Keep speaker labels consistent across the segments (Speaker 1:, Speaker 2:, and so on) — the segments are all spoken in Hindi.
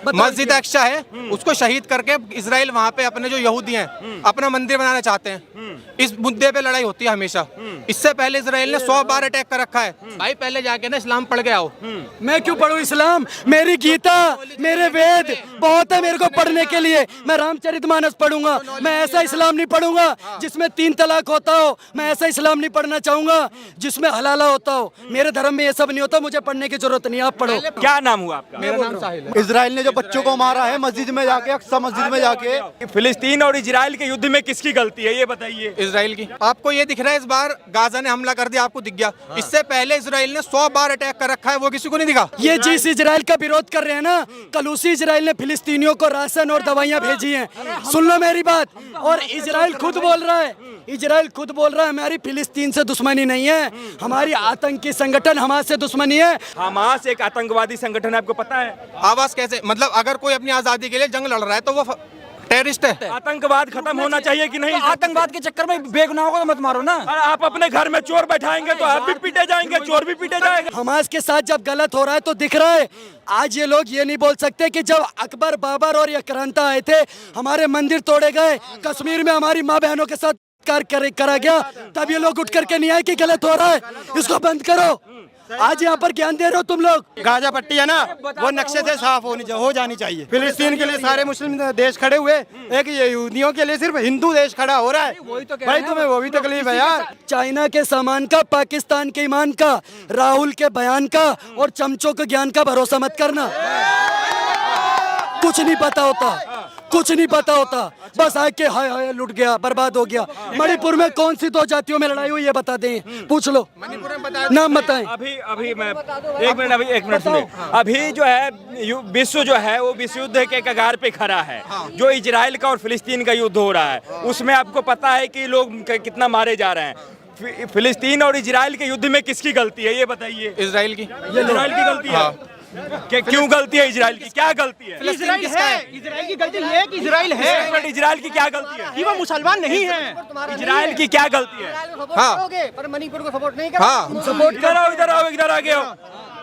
Speaker 1: मस्जिद अक्सा है, उसको शहीद करके इजराइल वहाँ पे अपने जो यहूदी हैं अपना मंदिर बनाना चाहते हैं। इस मुद्दे पे लड़ाई होती है हमेशा। इससे पहले इजराइल ने 100 बार अटैक कर रखा है। भाई पहले जाके ना इस्लाम पढ़ के आओ।
Speaker 2: मैं क्यों पढ़ूं इस्लाम? मेरी गीता, मेरे वेद बहुत है मेरे को पढ़ने के लिए। मैं रामचरितमानस पढ़ूंगा, मैं ऐसा इस्लाम नहीं पढ़ूंगा जिसमें 3 तलाक होता हो। मैं ऐसा इस्लाम नहीं पढ़ना चाहूंगा जिसमें हलाला होता हो। मेरे धर्म में ये सब नहीं होता, मुझे पढ़ने की जरूरत नहीं, आप पढ़ो।
Speaker 3: क्या नाम हुआ आपका?
Speaker 1: मेरा नाम साहिल है।
Speaker 4: इजराइल ने जो बच्चों को मारा है मस्जिद में जाके, अक्सा मस्जिद में जाके।
Speaker 3: फिलिस्तीन और इजराइल के युद्ध में किसकी गलती है ये बताइए।
Speaker 1: इजराइल की। आपको ये दिख रहा है इस बार गाजा ने हमला कर दिया, आपको दिख गया। इससे पहले इजराइल ने 100 बार अटैक कर रखा है, वो किसी को नहीं दिखा।
Speaker 2: ये जिस इजराइल का विरोध कर रहे हैं ना, कल उसी इजराइल ने फिलिस्तीनियों को राशन और दवाइयां भेजी हैं। सुन लो मेरी बात। और इजराइल खुद बोल रहा है, इजराइल खुद बोल रहा है हमारी फिलिस्तीन से दुश्मनी नहीं है, हमारी आतंकी संगठन हमास से दुश्मनी है।
Speaker 3: हमास एक आतंकवादी संगठन है, आपको पता है?
Speaker 1: आवाज कैसे, मतलब अगर कोई अपनी आजादी के लिए जंग लड़ रहा है तो वो टेररिस्ट है।
Speaker 3: आतंकवाद खत्म होना चाहिए कि नहीं?
Speaker 2: आतंकवाद के चक्कर में बेगुनाहों को मत मारो ना।
Speaker 3: अरे आप अपने घर में चोर बैठाएंगे तो आप भी पीटे जाएंगे, चोर भी पीटे जाएंगे।
Speaker 2: हमास के साथ जब गलत हो रहा है तो दिख रहा है। आज ये लोग ये नहीं बोल सकते कि जब अकबर, बाबर और यक्रांता आए थे हमारे मंदिर तोड़े गए, कश्मीर में हमारी माँ बहनों के साथ करा गया, तब ये लोग उठ करके नहीं आए कि गलत हो रहा है, इसको बंद करो। आज यहाँ पर ज्ञान दे रहे हो तुम लोग।
Speaker 4: गाजा पट्टी है ना, वो नक्शे से साफ हो जानी चाहिए। फिलिस्तीन के लिए सारे मुस्लिम देश खड़े हुए, एक यहूदियों के लिए सिर्फ हिंदू देश खड़ा हो रहा है। भाई तुम्हें वो भी तकलीफ है यार।
Speaker 2: चाइना के सामान का, पाकिस्तान के ईमान का, राहुल के बयान का और चमचों के ज्ञान का भरोसा मत करना। कुछ नहीं पता होता, कुछ नहीं पता होता। बस आके हाय हाय लुट गया, बर्बाद हो गया। मणिपुर में कौन सी 2 जातियों में लड़ाई हुई ये बता दें, पूछ लो, नाम बताएं।
Speaker 3: अभी मैं एक मिनट सुनिए। अभी जो है विश्व जो है वो विश्व युद्ध के कगार पे खड़ा है। जो इजराइल का और फिलिस्तीन का युद्ध हो रहा है उसमें आपको पता है कि लोग कितना मारे जा रहे हैं। फिलिस्तीन और इजराइल के युद्ध में किसकी गलती है ये बताइए।
Speaker 1: इजराइल की।
Speaker 3: इजराइल की गलती है। क्यों गलती है इजराइल की? क्या गलती है?
Speaker 5: इजराइल है, इजराइल की गलती है कि इजराइल है।
Speaker 3: इजराइल की क्या गलती है
Speaker 5: कि वो मुसलमान नहीं है।
Speaker 3: इजराइल की क्या गलती है?
Speaker 1: हाँ,
Speaker 5: पर मणिपुर को सपोर्ट नहीं
Speaker 1: हाँ,
Speaker 3: सपोर्ट करो। इधर आओ, इधर आगे आओ।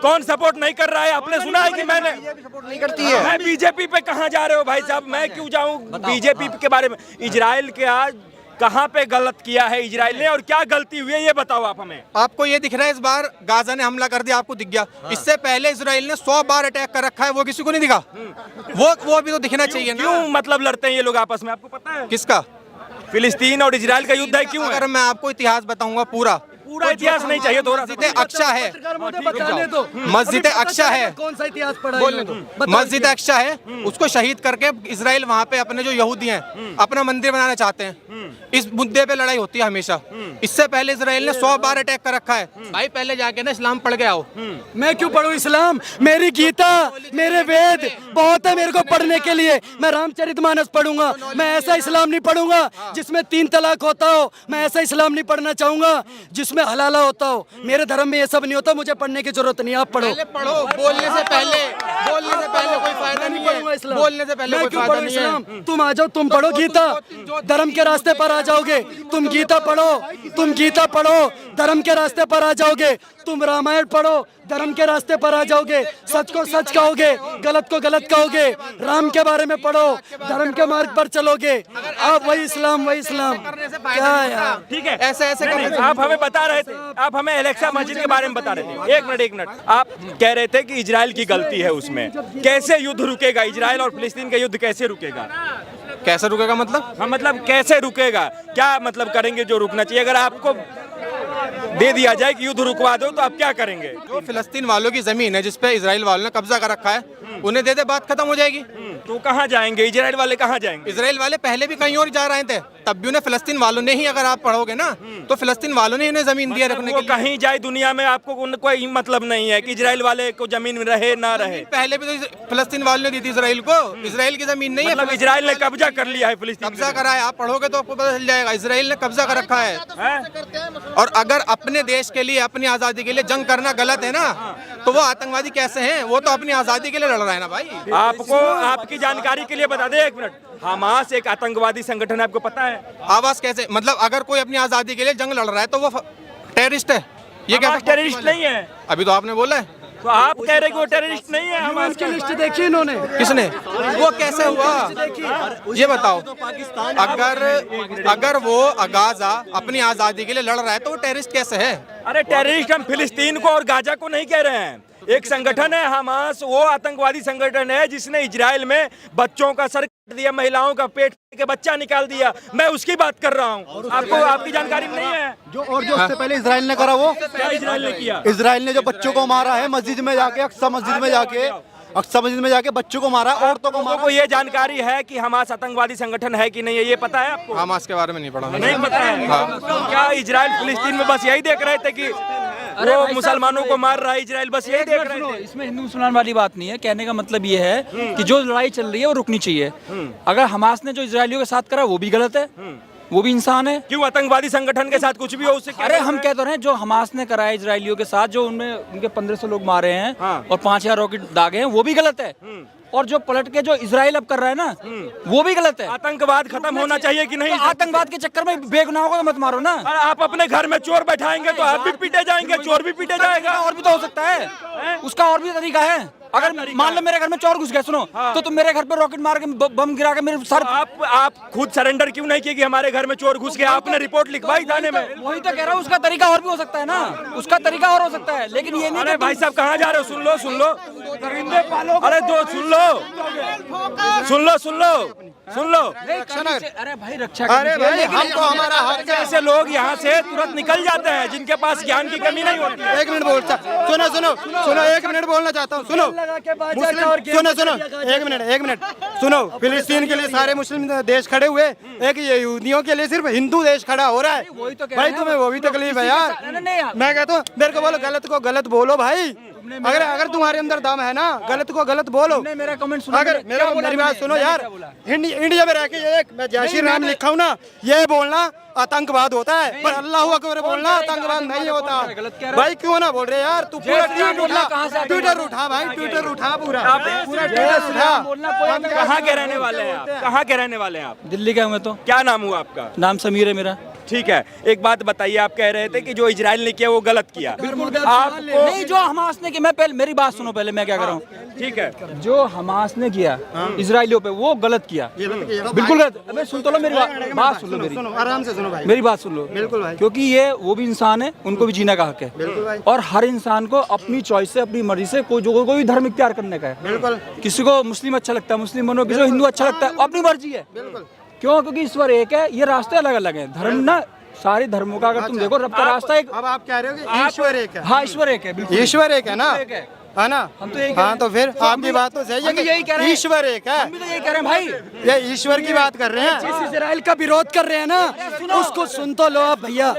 Speaker 3: कौन सपोर्ट नहीं कर रहा है? आपने सुना है कि मैंने
Speaker 5: सपोर्ट नहीं करती है।
Speaker 3: मैं बीजेपी पे कहाँ जा रहे हो भाई साहब? मैं क्यों जाऊँ बीजेपी के बारे में? इजराइल के आज कहाँ पे गलत किया है इजराइल ने और क्या गलती हुई है ये बताओ आप हमें।
Speaker 1: आपको ये दिख रहा है इस बार गाजा ने हमला कर दिया, आपको दिख गया। इससे पहले इजराइल ने 100 बार अटैक कर रखा है, वो किसी को नहीं दिखा। वो भी तो दिखना चाहिए ना।
Speaker 3: क्यों मतलब लड़ते हैं ये लोग आपस में? आपको पता है
Speaker 1: किसका?
Speaker 3: फिलिस्तीन और इजराइल का युद्ध है? क्यों है?
Speaker 1: अगर मैं आपको इतिहास बताऊंगा पूरा
Speaker 3: इतिहास नहीं चाहिए, थोड़ा
Speaker 1: मस्जिद अक्सा है,
Speaker 2: बताने दो।
Speaker 1: मस्जिद अक्सा है,
Speaker 2: कौन सा इतिहास पढ़ा?
Speaker 1: बोलने दो। मस्जिद अक्सा है, उसको शहीद करके इजराइल वहाँ पे अपने जो यहूदी हैं अपना मंदिर बनाना चाहते हैं। इस मुद्दे पे लड़ाई होती है हमेशा। इससे पहले इजराइल ने 100 बार अटैक कर रखा है। भाई पहले जाके ना इस्लाम पढ़ के आओ।
Speaker 2: मैं क्यों पढ़ूं इस्लाम? मेरी गीता, मेरे वेद बहुत है मेरे को पढ़ने के लिए। मैं रामचरितमानस पढ़ूंगा, मैं ऐसा इस्लाम नहीं पढ़ूंगा जिसमें 3 तलाक होता हो। मैं ऐसा इस्लाम नहीं पढ़ना चाहूंगा जिसमें हलाला होता हो। मेरे धर्म में ये सब नहीं होता, मुझे पढ़ने की जरूरत नहीं, आप पढ़ो।
Speaker 1: पढ़ो, बोलने से पहले कोई फायदा नहीं है। बोलने से पहले कोई फायदा नहीं है।
Speaker 2: तुम आ जाओ, तुम पढ़ो गीता, धर्म के रास्ते पर आ जाओगे। तुम गीता पढ़ो, तुम गीता पढ़ो, धर्म के रास्ते पर आ जाओगे। तुम रामायण पढ़ो, धर्म के रास्ते पर आ जाओगे। सच को सच कहोगे, गलत को गलत कहोगे। राम के बारे में पढ़ो, धर्म के मार्ग पर चलोगे। आप वही इस्लाम, वही इस्लाम। क्या है यार?
Speaker 3: ठीक है,
Speaker 1: ऐसे
Speaker 3: नहीं, आप हमें बता रहे थे, आप हमें एलेक्सा मस्जिद के बारे में बता रहे थे। एक मिनट आप कह रहे थे कि इजराइल की गलती है उसमें। कैसे युद्ध रुकेगा? इजराइल और फिलिस्तीन का युद्ध कैसे रुकेगा?
Speaker 1: कैसे रुकेगा मतलब?
Speaker 3: हाँ मतलब कैसे रुकेगा? क्या मतलब करेंगे जो रुकना चाहिए? अगर आपको दे दिया जाए कि युद्ध रुकवा दो तो आप क्या करेंगे?
Speaker 1: जो फिलिस्तीन वालों की जमीन है जिसपे इजराइल वालों ने कब्जा कर रखा है, उन्हें दे दे, बात खत्म हो जाएगी।
Speaker 3: तो कहाँ जाएंगे इजराइल वाले? कहाँ जाएंगे?
Speaker 1: इजराइल वाले पहले भी कहीं और जा रहे थे, तब भी उन्हें फिलिस्तीन वालों ने ही, अगर आप पढ़ोगे ना तो फिलिस्तीन वालों ने उन्हें जमीन दी है रखने के लिए।
Speaker 3: कहीं जाए दुनिया में आपको कोई मतलब नहीं है कि इजराइल वाले को जमीन रहे ना रहे।
Speaker 1: पहले भी तो फिलिस्तीन वालों ने दी थी इजराइल को। इजराइल की जमीन नहीं है,
Speaker 3: मतलब इजराइल ने कब्जा कर लिया है फिलिस्तीन।
Speaker 1: कब्जा करा है। आप पढ़ोगे तो आपको पता चल जाएगा, इजराइल ने कब्जा कर रखा है। और अगर अपने देश के लिए, अपनी आजादी के लिए जंग करना गलत है ना, तो वो आतंकवादी कैसे हैं? वो तो अपनी आजादी के लिए लड़ रहा है ना भाई।
Speaker 3: आपको आपकी जानकारी के लिए बता दें, एक मिनट, हमास एक आतंकवादी संगठन है, आपको पता है?
Speaker 1: आवाज कैसे, मतलब अगर कोई अपनी आजादी के लिए जंग लड़ रहा है तो वो टेररिस्ट है? ये क्या
Speaker 3: टेररिस्ट नहीं है?
Speaker 1: अभी तो आपने बोला है।
Speaker 3: तो आप कह रहे कि वो टेररिस्ट नहीं है हमास
Speaker 2: उसकी लिस्ट देखी इन्होंने।
Speaker 1: किसने? वो कैसे हुआ ये बताओ। अगर वो गाजा अपनी आजादी के लिए लड़ रहा है तो वो टेररिस्ट कैसे है?
Speaker 3: अरे टेररिस्ट हम फिलिस्तीन को और गाजा को नहीं कह रहे हैं। एक संगठन है हमास, वो आतंकवादी संगठन है जिसने इजराइल में बच्चों का सर काट दिया, महिलाओं का पेट के बच्चा निकाल दिया। मैं उसकी बात कर रहा हूँ। आपको आपकी जानकारी नहीं है?
Speaker 4: जो उससे पहले इजराइल ने करा वो
Speaker 3: क्या इजराइल ने किया?
Speaker 4: इजराइल ने जो बच्चों को मारा है मस्जिद में जाके, अक्सा मस्जिद में जाके बच्चों को मारा, औरतों को मारा।
Speaker 3: को ये जानकारी है कि हमास आतंकवादी संगठन है कि नहीं है, ये पता है आपको?
Speaker 1: हमास के बारे में नहीं पढ़ा।
Speaker 3: नहीं पता है। क्या इजराइल फिलिस्तीन में बस यही देख रहे थे कि वो मुसलमानों को मार रहा है इजराइल, बस यही देख रहे थे?
Speaker 6: इसमें हिंदू मुसलमान वाली बात नहीं है। कहने का मतलब ये है कि जो लड़ाई चल रही है वो रुकनी चाहिए। अगर हमास ने जो इजरायलियों के साथ करा वो भी गलत है, वो भी इंसान है।
Speaker 3: क्यों आतंकवादी संगठन के साथ कुछ भी हो उससे क्या?
Speaker 6: अरे हम कह तो रहे हैं जो हमास ने करा है इजरायलियों के साथ, जो उनमें उनके 1500 लोग मारे हैं और 5000 रॉकेट दागे हैं, वो भी गलत है। और जो पलट के जो इजराइल अब कर रहा है ना, वो भी गलत है।
Speaker 3: आतंकवाद खत्म होना चाहिए कि नहीं?
Speaker 6: तो आतंकवाद के चक्कर में बेगुनाहों को तो मत मारो ना।
Speaker 3: अरे आप अपने घर में चोर बैठाएंगे तो आप भी पीटे जाएंगे, चोर भी पीटे जाएगा।
Speaker 6: और भी तो हो सकता है, उसका और भी तरीका है। अगर मान लो मेरे घर में चोर घुस गए, सुनो, तो तुम मेरे घर पे रॉकेट मार के बम गिरा के मेरे सर।
Speaker 3: आप खुद सरेंडर क्यों नहीं किए कि हमारे घर में चोर घुस गया? आपने रिपोर्ट लिखवाई थाने में।
Speaker 6: वही तो कह रहा हूँ, उसका तरीका और भी हो सकता है ना, उसका तरीका और हो सकता है। लेकिन ये नहीं।
Speaker 3: अरे भाई साहब कहाँ जा रहे हो? सुन लो सुन लो, अरे दो सुन लो।
Speaker 6: अरे भाई रक्षा,
Speaker 4: अरे भाई हमको हमारा हक है।
Speaker 3: ऐसे लोग यहाँ से तुरंत निकल जाते हैं जिनके पास ज्ञान की कमी नहीं होती है।
Speaker 4: 1 मिनट बोलता, सुनो 1 मिनट बोलना चाहता हूँ। सुनो एक मिनट सुनो। फिलिस्तीन के लिए सारे मुस्लिम देश खड़े हुए, एक यहूदियों के लिए सिर्फ हिंदू देश खड़ा हो रहा है। भाई तुम्हें वो भी तकलीफ है यार। मैं कहता हूँ मेरे को बोलो, गलत को गलत बोलो भाई। अगर तुम्हारे अंदर दम है ना, गलत को गलत बोलो।
Speaker 6: मेरा कमेंट सुनो।
Speaker 4: अगर मेरी बात सुनो यार, इंडिया में रह के एक मैं जय श्री राम लिखा हूँ ना, ये बोलना आतंकवाद होता है, पर अल्लाह अकबर बोलना आतंकवाद नहीं होता। भाई क्यों ना बोल रहे यार? तू पूरा ट्विटर उठा भाई, ट्विटर उठा पूरा ट्विटर उठा।
Speaker 3: कहाँ के रहने वाले हैं आप? कहाँ के रहने वाले हैं आप?
Speaker 6: दिल्ली का हूँ मैं तो।
Speaker 3: क्या नाम हुआ आपका?
Speaker 6: नाम समीर है मेरा।
Speaker 3: ठीक है, एक बात बताइए, आप कह रहे थे कि जो इजराइल ने किया वो गलत किया। आपको
Speaker 6: नहीं, जो हमास ने किया, मैं पहले मेरी बात सुनो, पहले मैं क्या कर रहा हूँ।
Speaker 3: ठीक है,
Speaker 6: जो हमास ने किया इजराइलियों पे वो गलत किया, बिल्कुल गलत। अबे सुन तो लो मेरी बात सुन लो, मेरी
Speaker 4: आराम से सुनो भाई,
Speaker 6: मेरी बात सुन लो।
Speaker 4: बिल्कुल भाई,
Speaker 6: क्योंकि ये वो भी इंसान है, उनको भी जीने का हक है।
Speaker 4: बिल्कुल भाई।
Speaker 6: और हर इंसान को अपनी चॉइस से, अपनी मर्जी से कोई भी धर्म इख्तियार करने का है।
Speaker 4: बिल्कुल।
Speaker 6: किसी को मुस्लिम अच्छा लगता है मुस्लिम बनो, किसी को हिंदू अच्छा लगता है, अपनी मर्जी है।
Speaker 4: बिल्कुल।
Speaker 6: क्यों? क्योंकि ईश्वर एक है, ये रास्ते अलग अलग हैं। धर्म ना सारे धर्मों का अगर तुम देखो, रब का रास्ता एक।
Speaker 4: अब आप कह रहे हो कि ईश्वर एक है।
Speaker 6: हाँ, ईश्वर एक है, बिल्कुल
Speaker 4: ईश्वर एक है ना, है ना?
Speaker 6: हम तो यही
Speaker 4: हाँ, तो फिर आपकी बात तो सही है कि
Speaker 6: यही कह रहे हैं,
Speaker 4: ईश्वर एक है।
Speaker 6: हम भी तो यही कह रहे हैं भाई,
Speaker 4: ये ईश्वर की बात कर रहे हैं।
Speaker 2: जिस इजराइल का विरोध कर रहे हैं ना, उसको सुन तो लो आप भैया।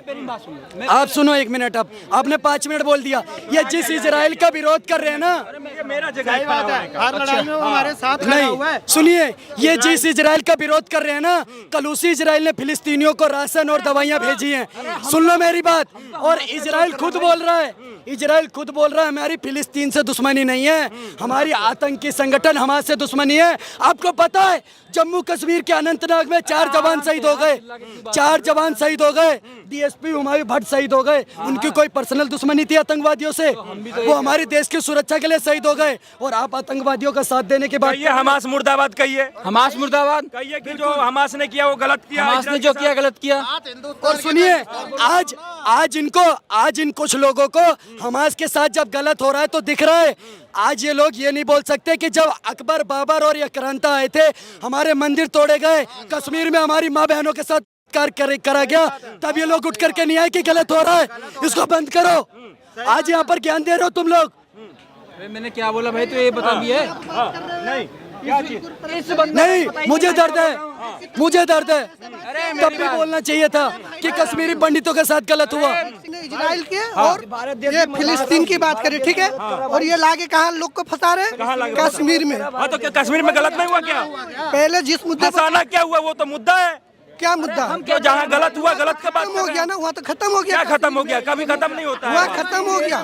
Speaker 2: आप सुनो 1 मिनट। अब आपने 5 मिनट बोल दिया। ये जिस इजराइल का विरोध कर रहे हैं ना,
Speaker 3: मेरा जगह
Speaker 4: सही बात है, हर लड़ाई में वो हमारे साथ खड़ा हुआ है।
Speaker 2: नहीं सुनिए, ये जिस इजराइल का विरोध कर रहे हैं ना, कल उसी इजराइल ने फिलिस्तीनियों को राशन और दवाइयां भेजी हैं। सुन लो मेरी बात। और इजराइल खुद बोल रहा है, इजराइल खुद बोल रहा है हमारी फिलिस्तीन से दुश्मनी नहीं है, हमारी आतंकी संगठन हमारे से दुश्मनी है। आपको पता है जम्मू कश्मीर के अनंतनाग में 4 जवान शहीद हो गए, 4 जवान शहीद हो गए, डीएसपी हुमायूं भट्ट शहीद हो गए। उनकी कोई पर्सनल दुश्मनी थी आतंकवादियों से? वो हमारे देश की सुरक्षा के लिए शहीद हो गए। और आप आतंकवादियों का साथ देने के बाद
Speaker 3: कहिए हमास मुर्दाबाद, कहिए
Speaker 6: हमास मुर्दाबाद,
Speaker 3: कहिए कि जो हमास ने किया वो गलत किया,
Speaker 6: हमास ने जो किया गलत किया।
Speaker 2: और सुनिए, आज इन कुछ लोगों को हमास के साथ जब गलत हो रहा है तो दिख रहा है। आज ये लोग ये नहीं बोल सकते कि जब अकबर, बाबर और यक्रांता आए थे, हमारे मंदिर तोड़े गए, कश्मीर में हमारी माँ बहनों के साथ करा गया, तब ये लोग उठ करके नहीं आए कि गलत हो रहा है, इसको बंद करो। आज यहाँ पर ज्ञान दे रहे हो तुम लोग।
Speaker 6: मैंने क्या बोला भाई, तो ये बता भी है।
Speaker 2: नहीं, मुझे दर्द है, मुझे दर्द है। तब भी बोलना चाहिए था कि कश्मीरी पंडितों के साथ गलत हुआ।
Speaker 5: इजराइल के और ये फिलिस्तीन की बात करें, ठीक है? और ये लाके कहाँ लोग को फंसा रहे हैं? कश्मीर में।
Speaker 3: हाँ, तो क्या कश्मीर में गलत नहीं हुआ क्या?
Speaker 5: पहले जिस मुद्दे पर
Speaker 3: फंसाना क्या हुआ, वो तो मुद्दा है।
Speaker 5: क्या मुद्दा?
Speaker 3: तो जहाँ गलत हुआ गलत का बात
Speaker 5: खत्म हो गया ना, वहाँ तो खत्म हो गया।
Speaker 3: क्या खत्म हो गया? कभी खत्म नहीं होता
Speaker 5: वहाँ
Speaker 3: है।
Speaker 5: खत्म हो गया।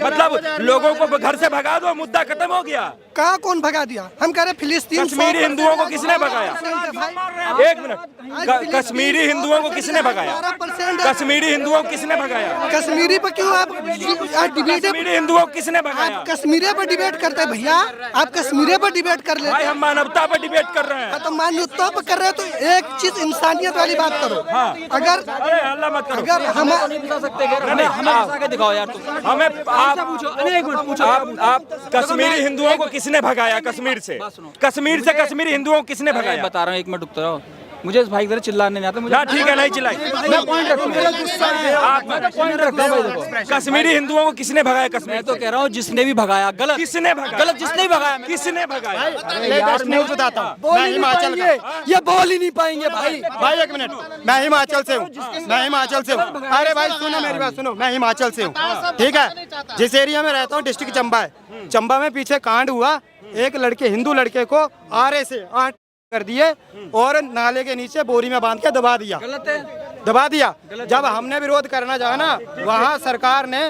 Speaker 3: मतलब लोगों को घर से भगा दो, मुद्दा खत्म हो गया।
Speaker 5: कहाँ कौन भगा दिया? हम कह रहे फिलिस्तीन
Speaker 3: कश्मीरी हिंदुओं को किसने भगाया? एक मिनट, कश्मीरी हिंदुओं को किसने भगाया?
Speaker 5: 12%
Speaker 3: कश्मीरी हिंदुओं को किसने भगाया?
Speaker 5: कश्मीरी पर क्यों आप डिबेट?
Speaker 3: कश्मीरी हिंदुओं को किसने भगाया?
Speaker 5: आप कश्मीरी पर डिबेट करते हैं भैया, आप कश्मीरी पर डिबेट कर लेते
Speaker 3: भाई
Speaker 5: हैं।
Speaker 3: हम मानवता पर डिबेट कर रहे हैं।
Speaker 5: तो मान्यता पर कर रहे हो तो एक चीज इंसानियत वाली बात करो। अगर
Speaker 3: अरे हल्ला मत करो।
Speaker 5: अगर हम
Speaker 6: नहीं बता सकते क्या? हमें हंसा के दिखाओ यार तुम।
Speaker 3: हमें आप
Speaker 6: पूछो, अरे एक मिनट पूछो।
Speaker 3: आप कश्मीरी हिंदुओं को किसने भगाया? कश्मीर से कश्मीरी हिंदुओं को किसने
Speaker 6: अरे
Speaker 3: भगाया?
Speaker 6: बता रहा हूँ, एक मिनट रुकते रहो। मुझे इस भाई की तरह चिल्लाने नहीं आता मुझे।
Speaker 3: ना ठीक है, नहीं चिल्लाई।
Speaker 6: मैं पॉइंट रखूंगा। आप पॉइंट रखता भाई देखो।
Speaker 3: कश्मीरी हिंदुओं को किसने भगाया?
Speaker 6: मैं
Speaker 3: कश्मीर
Speaker 6: तो कह रहा हूँ जिसने भी भगाया गलत।
Speaker 3: किसने भगाया?
Speaker 6: गलत जिसने भी भगाया।
Speaker 3: किसने भगाया?
Speaker 4: लेटेस्ट न्यूज बताता हूँ।
Speaker 2: बोल
Speaker 4: मैं
Speaker 2: ही नहीं
Speaker 4: हिमाचल का,
Speaker 2: पाएंगे, ये बोल ही नहीं पाएंगे भाई।
Speaker 4: भाई एक मिनट, मैं हिमाचल से हूँ। मैं हिमाचल से हूँ। अरे भाई सुनो मेरी बात सुनो, मैं हिमाचल से हूँ, ठीक है। जिस एरिया में रहता हूँ डिस्ट्रिक्ट चंबा है। चंबा में पीछे कांड हुआ, एक लड़के हिंदू लड़के को आरे से 8 कर दिए और नाले के नीचे बोरी में बांध के दबा दिया।
Speaker 6: गलत है।
Speaker 4: दबा दिया। जब हमने विरोध करना चाहा ना, वहाँ सरकार ने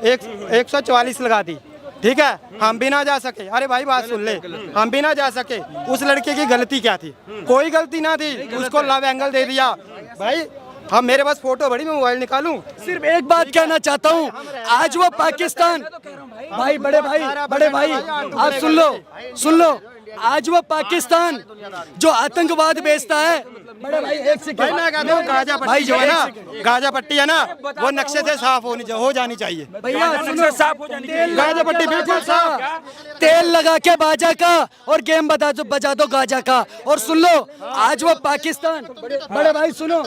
Speaker 4: 144 लगा दी, ठीक है। हम भी ना जा सके। अरे भाई बात सुन ले, हम भी ना जा सके। उस लड़के की गलती क्या थी? कोई गलती ना थी, उसको लव एंगल दे दिया। भाई हम, मेरे पास फोटो बड़ी, मैं मोबाइल निकालूं।
Speaker 2: सिर्फ एक बात कहना चाहता हूँ, आज वो पाकिस्तान, भाई बड़े भाई आप सुन लो, आज वो पाकिस्तान जो आतंकवाद बेचता है, बड़े भाई एक सेकंड,
Speaker 4: भाई मैं कहता हूँ गाजा पट्टी जो है ना, गाजा पट्टी है ना, वो नक्शे से साफ हो जानी चाहिए।
Speaker 2: भैया
Speaker 3: सुनो, साफ हो जानी चाहिए।
Speaker 4: गाजा पट्टी बिल्कुल साफ।
Speaker 2: तेल लगा के बाजा का और गेम बजा दो गाजा का। और सुन लो, आज वो पाकिस्तान, बड़े भाई सुनो,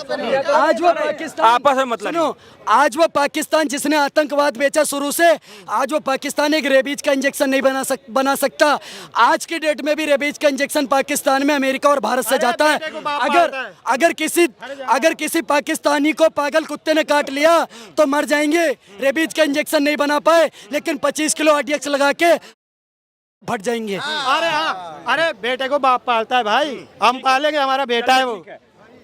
Speaker 2: आज वो पाकिस्तान,
Speaker 3: आपस में मतलब
Speaker 2: सुनो, आज वो पाकिस्तान जिसने आतंकवाद बेचा शुरू से, आज वो पाकिस्तान एक रेबीज का इंजेक्शन नहीं बना सकता। आज की डेट में भी रेबीज का इंजेक्शन पाकिस्तान में अमेरिका और भारत से जाता है। अगर किसी पाकिस्तानी को पागल कुत्ते ने काट लिया तो मर जाएंगे, रेबीज का इंजेक्शन नहीं बना पाए, लेकिन 25 किलो RDX लगा के फट जाएंगे।
Speaker 4: अरे हाँ, अरे बेटे को बाप पालता है भाई, हम पालेंगे, हमारा बेटा है वो।